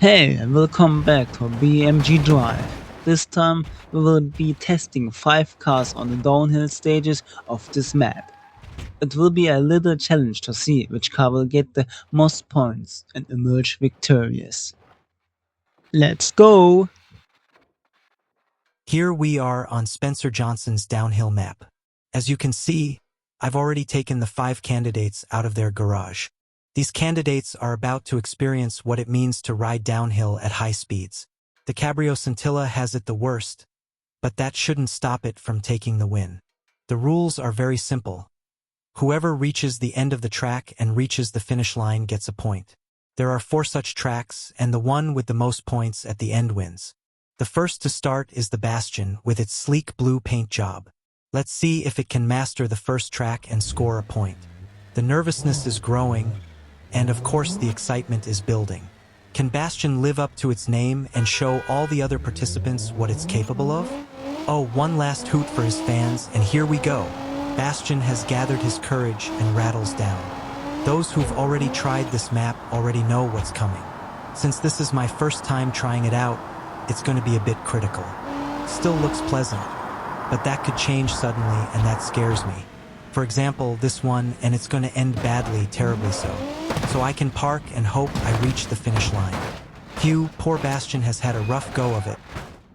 Hey, and welcome back to BMG Drive. This time we will be testing 5 cars on the downhill stages of this map. It will be a little challenge to see which car will get the most points and emerge victorious. Let's go! Here we are on Spencer Johnson's downhill map. As you can see, I've already taken the 5 candidates out of their garage. These candidates are about to experience what it means to ride downhill at high speeds. The Cabrio Scintilla has it the worst, but that shouldn't stop it from taking the win. The rules are very simple. Whoever reaches the end of the track and reaches the finish line gets a point. There are 4 such tracks, and the one with the most points at the end wins. The first to start is the Bastion with its sleek blue paint job. Let's see if it can master the first track and score a point. The nervousness is growing, and of course the excitement is building. Can Bastion live up to its name and show all the other participants what it's capable of? Oh, one last hoot for his fans, and here we go. Bastion has gathered his courage and rattles down. Those who've already tried this map already know what's coming. Since this is my first time trying it out, it's going to be a bit critical. Still looks pleasant, but that could change suddenly, and that scares me. For example, this one, and it's going to end badly, terribly so. So I can park and hope I reach the finish line. Phew, poor Bastion has had a rough go of it,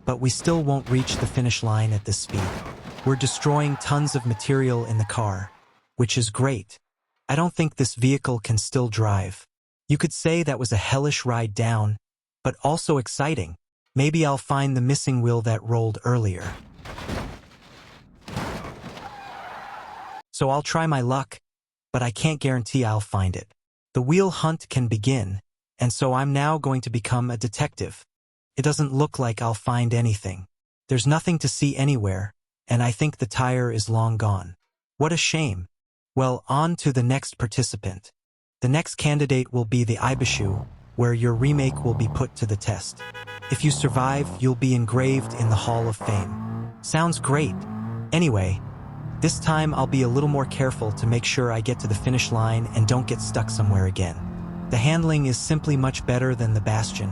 but we still won't reach the finish line at this speed. We're destroying tons of material in the car, which is great. I don't think this vehicle can still drive. You could say that was a hellish ride down, but also exciting. Maybe I'll find the missing wheel that rolled earlier. So I'll try my luck, but I can't guarantee I'll find it. The wheel hunt can begin, and so I'm now going to become a detective. It doesn't look like I'll find anything. There's nothing to see anywhere, and I think the tire is long gone. What a shame. Well, on to the next participant. The next candidate will be the Ibishu, where your remake will be put to the test. If you survive, you'll be engraved in the Hall of Fame. Sounds great. Anyway, this time I'll be a little more careful to make sure I get to the finish line and don't get stuck somewhere again. The handling is simply much better than the Bastion,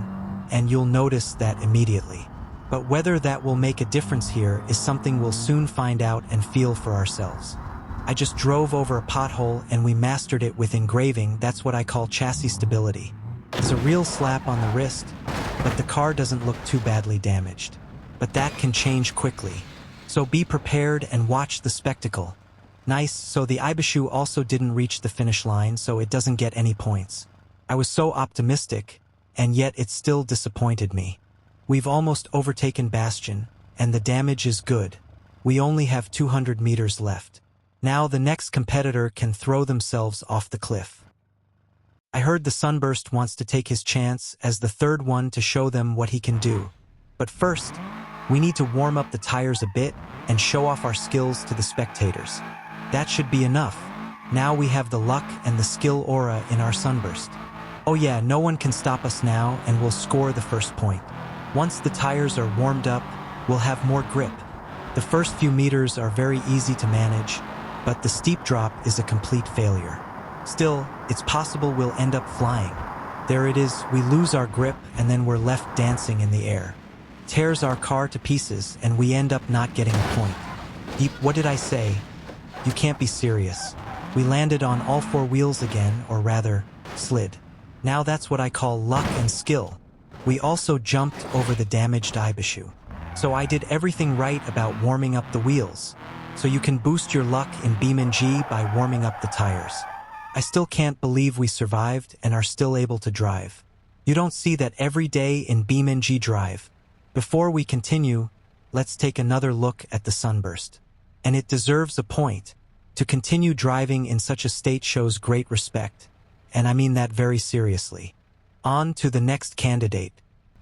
and you'll notice that immediately. But whether that will make a difference here is something we'll soon find out and feel for ourselves. I just drove over a pothole and we mastered it with engraving. That's what I call chassis stability. It's a real slap on the wrist, but the car doesn't look too badly damaged. But that can change quickly. So be prepared and watch the spectacle. Nice, so the Ibishu also didn't reach the finish line, so it doesn't get any points. I was so optimistic, and yet it still disappointed me. We've almost overtaken Bastion, and the damage is good. We only have 200 meters left. Now the next competitor can throw themselves off the cliff. I heard the Sunburst wants to take his chance as the third one to show them what he can do. But first, we need to warm up the tires a bit and show off our skills to the spectators. That should be enough. Now we have the luck and the skill aura in our Sunburst. Oh yeah, no one can stop us now, and we'll score the first point. Once the tires are warmed up, we'll have more grip. The first few meters are very easy to manage, but the steep drop is a complete failure. Still, it's possible we'll end up flying. There it is, we lose our grip and then we're left dancing in the air. Tears our car to pieces and we end up not getting a point. What did I say? You can't be serious. We landed on all 4 wheels again, or rather, slid. Now that's what I call luck and skill. We also jumped over the damaged Ibishu. So I did everything right about warming up the wheels. So you can boost your luck in BeamNG by warming up the tires. I still can't believe we survived and are still able to drive. You don't see that every day in BeamNG Drive. Before we continue, let's take another look at the Sunburst. And it deserves a point. To continue driving in such a state shows great respect. And I mean that very seriously. On to the next candidate.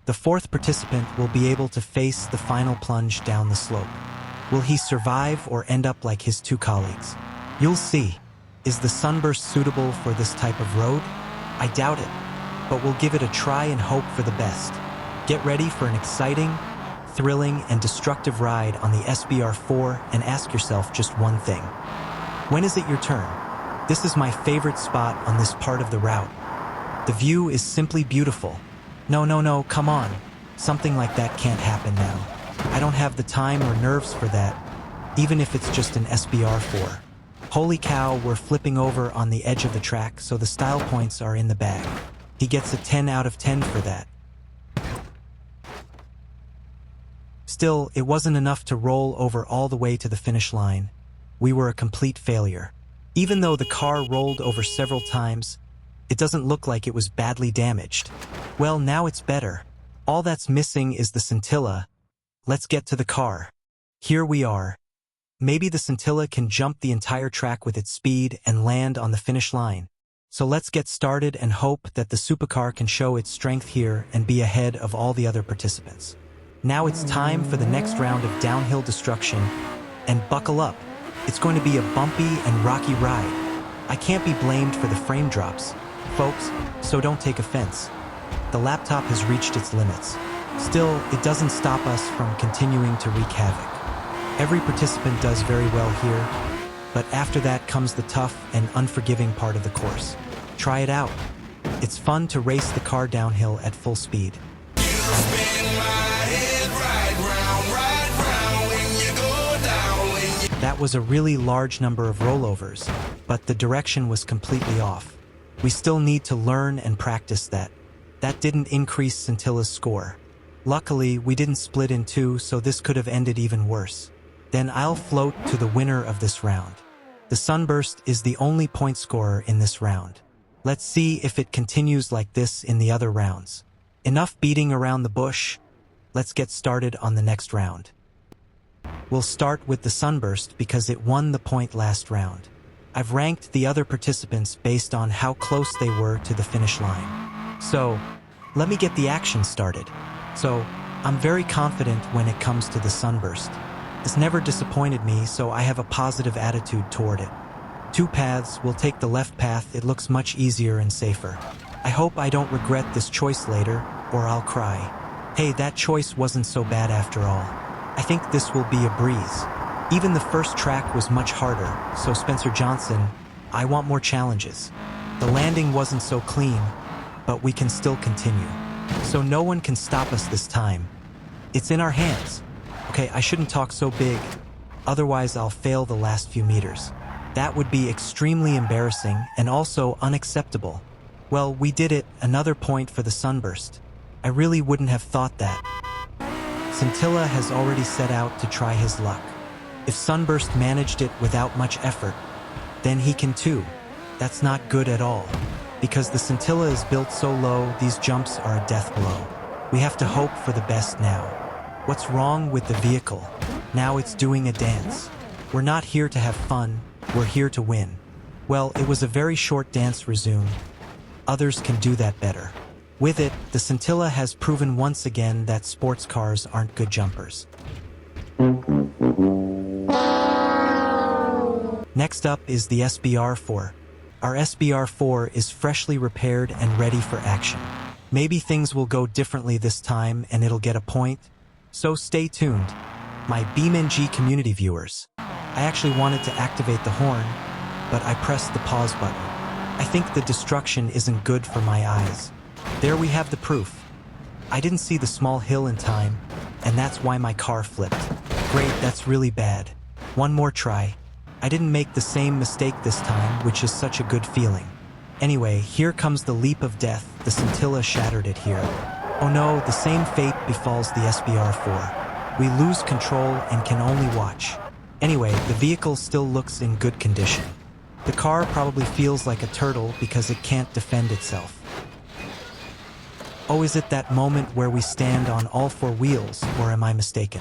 The 4th participant will be able to face the final plunge down the slope. Will he survive or end up like his 2 colleagues? You'll see. Is the Sunburst suitable for this type of road? I doubt it, but we'll give it a try and hope for the best. Get ready for an exciting, thrilling, and destructive ride on the SBR4 and ask yourself just one thing. When is it your turn? This is my favorite spot on this part of the route. The view is simply beautiful. No, no, no, come on. Something like that can't happen now. I don't have the time or nerves for that, even if it's just an SBR4. Holy cow, we're flipping over on the edge of the track, so the style points are in the bag. He gets a 10 out of 10 for that. Still, it wasn't enough to roll over all the way to the finish line. We were a complete failure. Even though the car rolled over several times, it doesn't look like it was badly damaged. Well, now it's better. All that's missing is the Scintilla. Let's get to the car. Here we are. Maybe the Scintilla can jump the entire track with its speed and land on the finish line. So let's get started and hope that the supercar can show its strength here and be ahead of all the other participants. Now it's time for the next round of downhill destruction, and buckle up. It's going to be a bumpy and rocky ride. I can't be blamed for the frame drops, folks, so don't take offense. The laptop has reached its limits. Still, it doesn't stop us from continuing to wreak havoc. Every participant does very well here, but after that comes the tough and unforgiving part of the course. Try it out. It's fun to race the car downhill at full speed. That was a really large number of rollovers, but the direction was completely off. We still need to learn and practice that. That didn't increase Scintilla's score. Luckily, we didn't split in two, so this could have ended even worse. Then I'll float to the winner of this round. The Sunburst is the only point scorer in this round. Let's see if it continues like this in the other rounds. Enough beating around the bush. Let's get started on the next round. We'll start with the Sunburst because it won the point last round. I've ranked the other participants based on how close they were to the finish line. So, let me get the action started. So, I'm very confident when it comes to the Sunburst. This never disappointed me, so I have a positive attitude toward it. Two paths, we'll take the left path, it looks much easier and safer. I hope I don't regret this choice later, or I'll cry. Hey, that choice wasn't so bad after all. I think this will be a breeze. Even the first track was much harder, so Spencer Johnson, I want more challenges. The landing wasn't so clean, but we can still continue. So no one can stop us this time. It's in our hands. Okay, I shouldn't talk so big, otherwise I'll fail the last few meters. That would be extremely embarrassing and also unacceptable. Well, we did it, another point for the Sunburst. I really wouldn't have thought that. Scintilla has already set out to try his luck. If Sunburst managed it without much effort, then he can too. That's not good at all. Because the Scintilla is built so low, these jumps are a death blow. We have to hope for the best now. What's wrong with the vehicle? Now it's doing a dance. We're not here to have fun, we're here to win. Well, it was a very short dance resumed. Others can do that better. With it, the Scintilla has proven once again that sports cars aren't good jumpers. Next up is the SBR4. Our SBR4 is freshly repaired and ready for action. Maybe things will go differently this time and it'll get a point. So stay tuned. My BeamNG community viewers. I actually wanted to activate the horn, but I pressed the pause button. I think the destruction isn't good for my eyes. There we have the proof. I didn't see the small hill in time, and that's why my car flipped. Great, that's really bad. One more try. I didn't make the same mistake this time, which is such a good feeling. Anyway, here comes the leap of death. The Scintilla shattered it here. Oh no, the same fate befalls the SBR4. We lose control and can only watch. Anyway, the vehicle still looks in good condition. The car probably feels like a turtle because it can't defend itself. Oh, is it that moment where we stand on all four wheels, or am I mistaken?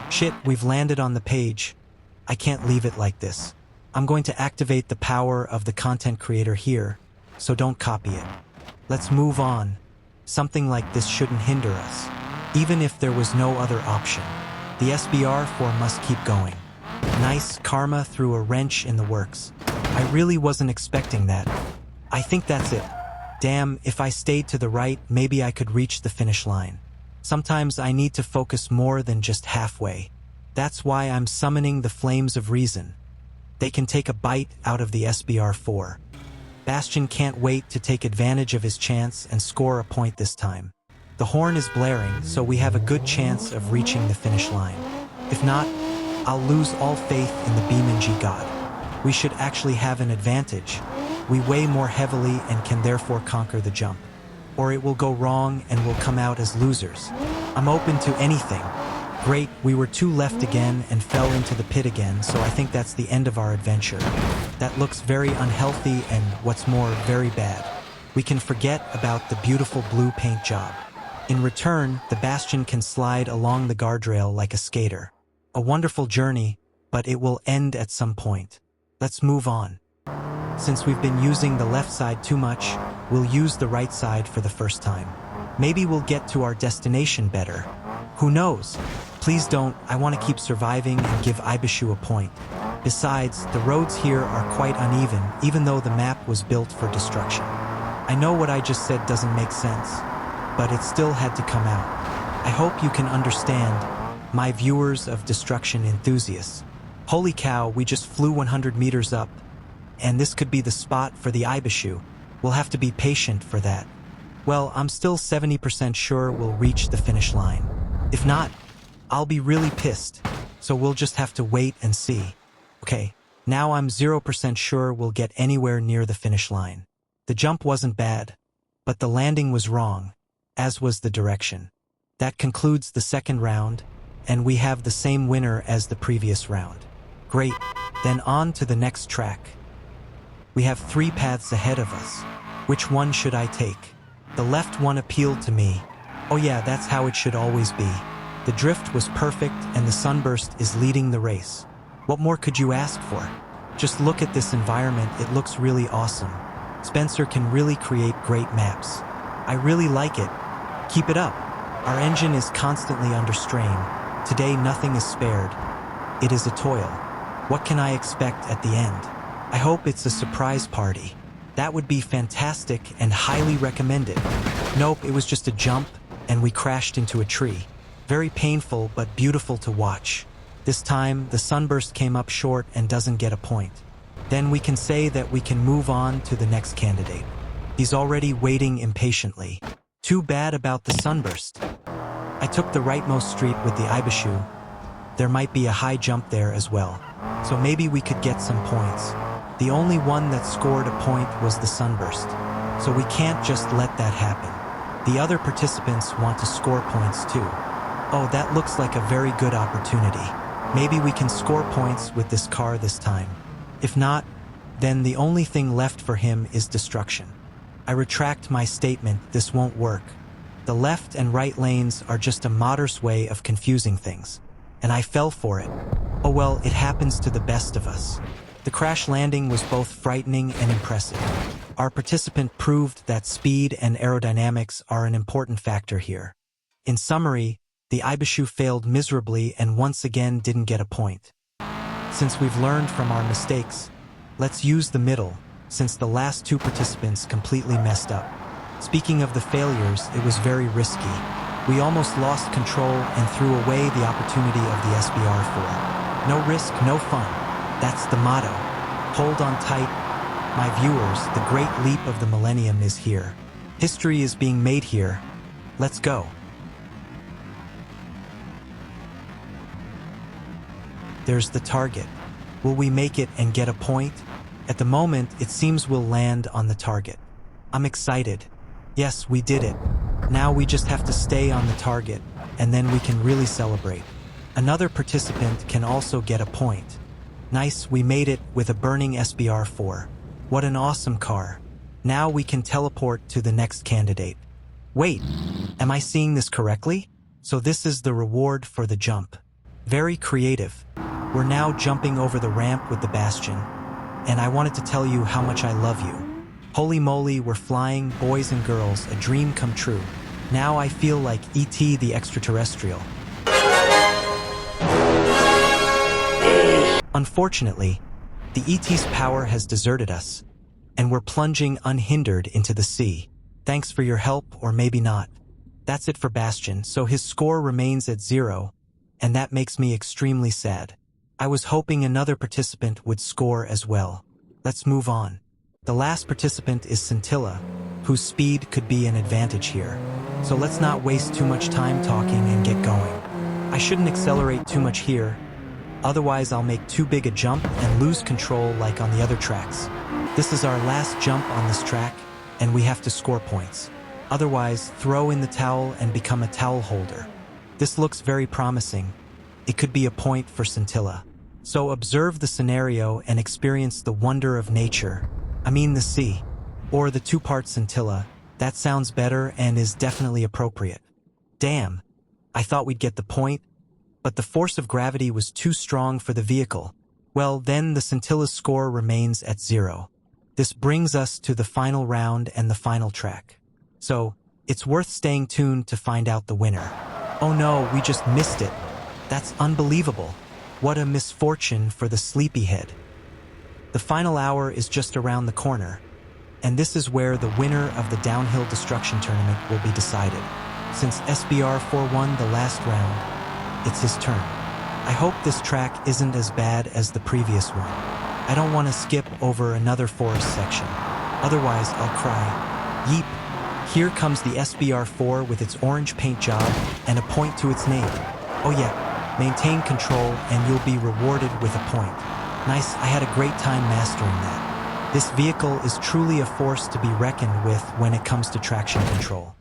Shit, we've landed on the page. I can't leave it like this. I'm going to activate the power of the content creator here, so don't copy it. Let's move on. Something like this shouldn't hinder us, even if there was no other option. The SBR4 must keep going. Nice, Karma threw a wrench in the works. I really wasn't expecting that. I think that's it. Damn, if I stayed to the right, maybe I could reach the finish line. Sometimes I need to focus more than just halfway. That's why I'm summoning the Flames of Reason. They can take a bite out of the SBR4. Bastian can't wait to take advantage of his chance and score a point this time. The horn is blaring, so we have a good chance of reaching the finish line. If not, I'll lose all faith in the BeamNG god. We should actually have an advantage. We weigh more heavily and can therefore conquer the jump. Or it will go wrong and we'll come out as losers. I'm open to anything. Great, we were 2 left again and fell into the pit again, so I think that's the end of our adventure. That looks very unhealthy and, what's more, very bad. We can forget about the beautiful blue paint job. In return, the Bastion can slide along the guardrail like a skater. A wonderful journey, but it will end at some point. Let's move on. Since we've been using the left side too much, we'll use the right side for the first time. Maybe we'll get to our destination better. Who knows? Please don't, I want to keep surviving and give Ibishu a point. Besides, the roads here are quite uneven, even though the map was built for destruction. I know what I just said doesn't make sense, but it still had to come out. I hope you can understand, my viewers of destruction enthusiasts. Holy cow, we just flew 100 meters up, and this could be the spot for the Ibishu. We'll have to be patient for that. Well, I'm still 70% sure we'll reach the finish line. If not, I'll be really pissed, so we'll just have to wait and see. Okay, now I'm 0% sure we'll get anywhere near the finish line. The jump wasn't bad, but the landing was wrong, as was the direction. That concludes the second round, and we have the same winner as the previous round. Great, then on to the next track. We have 3 paths ahead of us. Which one should I take? The left one appealed to me. Oh yeah, that's how it should always be. The drift was perfect and the sunburst is leading the race. What more could you ask for? Just look at this environment, it looks really awesome. Spencer can really create great maps. I really like it. Keep it up. Our engine is constantly under strain. Today nothing is spared. It is a toil. What can I expect at the end? I hope it's a surprise party. That would be fantastic and highly recommended. Nope, it was just a jump, and we crashed into a tree. Very painful, but beautiful to watch. This time, the sunburst came up short and doesn't get a point. Then we can say that we can move on to the next candidate. He's already waiting impatiently. Too bad about the sunburst. I took the rightmost street with the Ibishu. There might be a high jump there as well, so maybe we could get some points. The only one that scored a point was the sunburst, so we can't just let that happen. The other participants want to score points too. Oh, that looks like a very good opportunity. Maybe we can score points with this car this time. If not, then the only thing left for him is destruction. I retract my statement, this won't work. The left and right lanes are just a modder's way of confusing things, and I fell for it. Oh well, it happens to the best of us. The crash landing was both frightening and impressive. Our participant proved that speed and aerodynamics are an important factor here. In summary, the Ibishu failed miserably and once again didn't get a point. Since we've learned from our mistakes, let's use the middle, since the last 2 participants completely messed up. Speaking of the failures, it was very risky. We almost lost control and threw away the opportunity of the SBR4. No risk, no fun. That's the motto. Hold on tight. My viewers, the great leap of the millennium is here. History is being made here. Let's go. There's the target. Will we make it and get a point? At the moment, it seems we'll land on the target. I'm excited. Yes, we did it. Now we just have to stay on the target, and then we can really celebrate. Another participant can also get a point. Nice, we made it with a burning SBR4. What an awesome car. Now we can teleport to the next candidate. Wait, am I seeing this correctly? So this is the reward for the jump. Very creative. We're now jumping over the ramp with the Bastion, and I wanted to tell you how much I love you. Holy moly, we're flying, boys and girls, a dream come true. Now I feel like E.T. the extraterrestrial. Unfortunately, the ET's power has deserted us, and we're plunging unhindered into the sea. Thanks for your help, or maybe not. That's it for Bastion, so his score remains at 0, and that makes me extremely sad. I was hoping another participant would score as well. Let's move on. The last participant is Scintilla, whose speed could be an advantage here. So let's not waste too much time talking and get going. I shouldn't accelerate too much here, otherwise I'll make too big a jump and lose control like on the other tracks. This is our last jump on this track, and we have to score points. Otherwise, throw in the towel and become a towel holder. This looks very promising. It could be a point for Scintilla. So observe the scenario and experience the wonder of nature. I mean the sea, or the two-part Scintilla. That sounds better and is definitely appropriate. Damn, I thought we'd get the point, but the force of gravity was too strong for the vehicle. Well, then the Scintilla's score remains at 0. This brings us to the final round and the final track. So, it's worth staying tuned to find out the winner. Oh no, we just missed it. That's unbelievable. What a misfortune for the sleepyhead. The final hour is just around the corner, and this is where the winner of the Downhill Destruction Tournament will be decided. Since SBR4 won the last round, it's his turn. I hope this track isn't as bad as the previous one. I don't want to skip over another forest section. Otherwise, I'll cry. Yeep. Here comes the SBR4 with its orange paint job and a point to its name. Oh yeah, maintain control and you'll be rewarded with a point. Nice, I had a great time mastering that. This vehicle is truly a force to be reckoned with when it comes to traction control.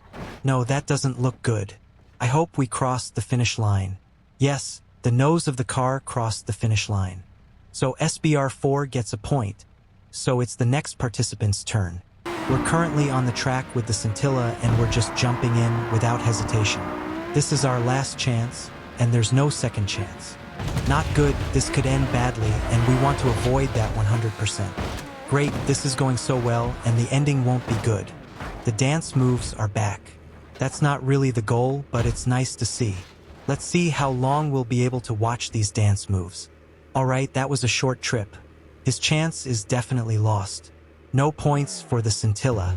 No, that doesn't look good. I hope we crossed the finish line. Yes, the nose of the car crossed the finish line. So SBR4 gets a point. So it's the next participant's turn. We're currently on the track with the Scintilla and we're just jumping in without hesitation. This is our last chance, and there's no second chance. Not good, this could end badly, and we want to avoid that 100%. Great, this is going so well, and the ending won't be good. The dance moves are back. That's not really the goal, but it's nice to see. Let's see how long we'll be able to watch these dance moves. Alright, that was a short trip. His chance is definitely lost. No points for the Scintilla.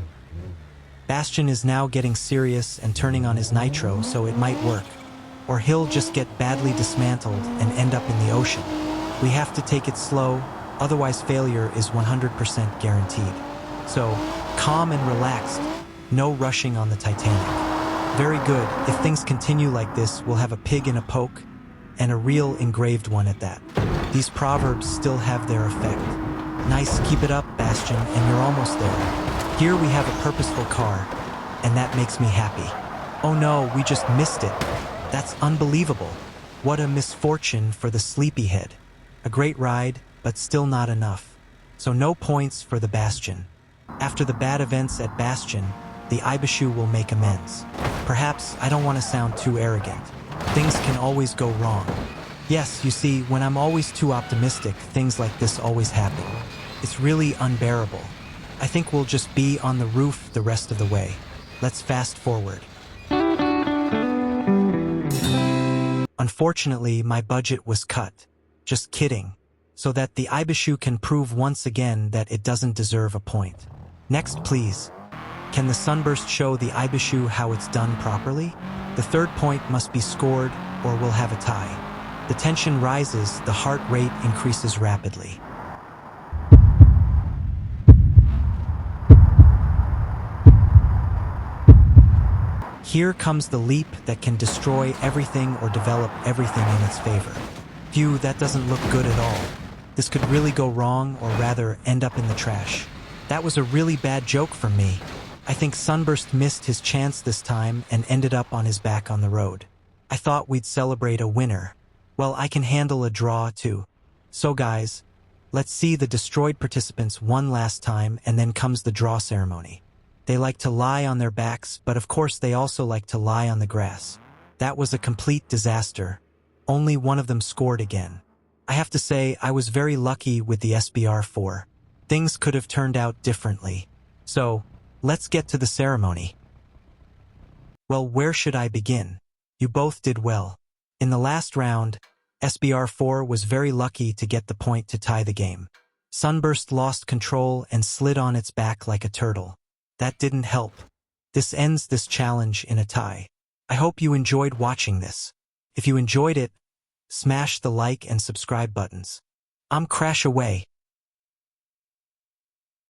Bastian is now getting serious and turning on his nitro, so it might work. Or he'll just get badly dismantled and end up in the ocean. We have to take it slow, otherwise failure is 100% guaranteed. So, calm and relaxed, no rushing on the Titanic. Very good, if things continue like this, we'll have a pig in a poke, and a real engraved one at that. These proverbs still have their effect. Nice, keep it up, Bastian, and you're almost there. Here we have a purposeful car, and that makes me happy. Oh no, we just missed it. That's unbelievable. What a misfortune for the sleepyhead. A great ride, but still not enough. So no points for the Bastian. After the bad events at Bastian, the Ibishu will make amends. Perhaps I don't want to sound too arrogant. Things can always go wrong. Yes, you see, when I'm always too optimistic, things like this always happen. It's really unbearable. I think we'll just be on the roof the rest of the way. Let's fast forward. Unfortunately, my budget was cut. Just kidding. So that the Ibishu can prove once again that it doesn't deserve a point. Next, please. Can the Sunburst show the Ibishu how it's done properly? The third point must be scored, or we'll have a tie. The tension rises, the heart rate increases rapidly. Here comes the leap that can destroy everything or develop everything in its favor. Phew, that doesn't look good at all. This could really go wrong, or rather end up in the trash. That was a really bad joke from me. I think Sunburst missed his chance this time and ended up on his back on the road. I thought we'd celebrate a winner. Well, I can handle a draw too. So guys, let's see the destroyed participants one last time, and then comes the draw ceremony. They like to lie on their backs, but of course they also like to lie on the grass. That was a complete disaster. Only one of them scored again. I have to say, I was very lucky with the SBR4. Things could have turned out differently. So, let's get to the ceremony. Well, where should I begin? You both did well. In the last round, SBR4 was very lucky to get the point to tie the game. Sunburst lost control and slid on its back like a turtle. That didn't help. This ends this challenge in a tie. I hope you enjoyed watching this. If you enjoyed it, smash the like and subscribe buttons. I'm Crash Away.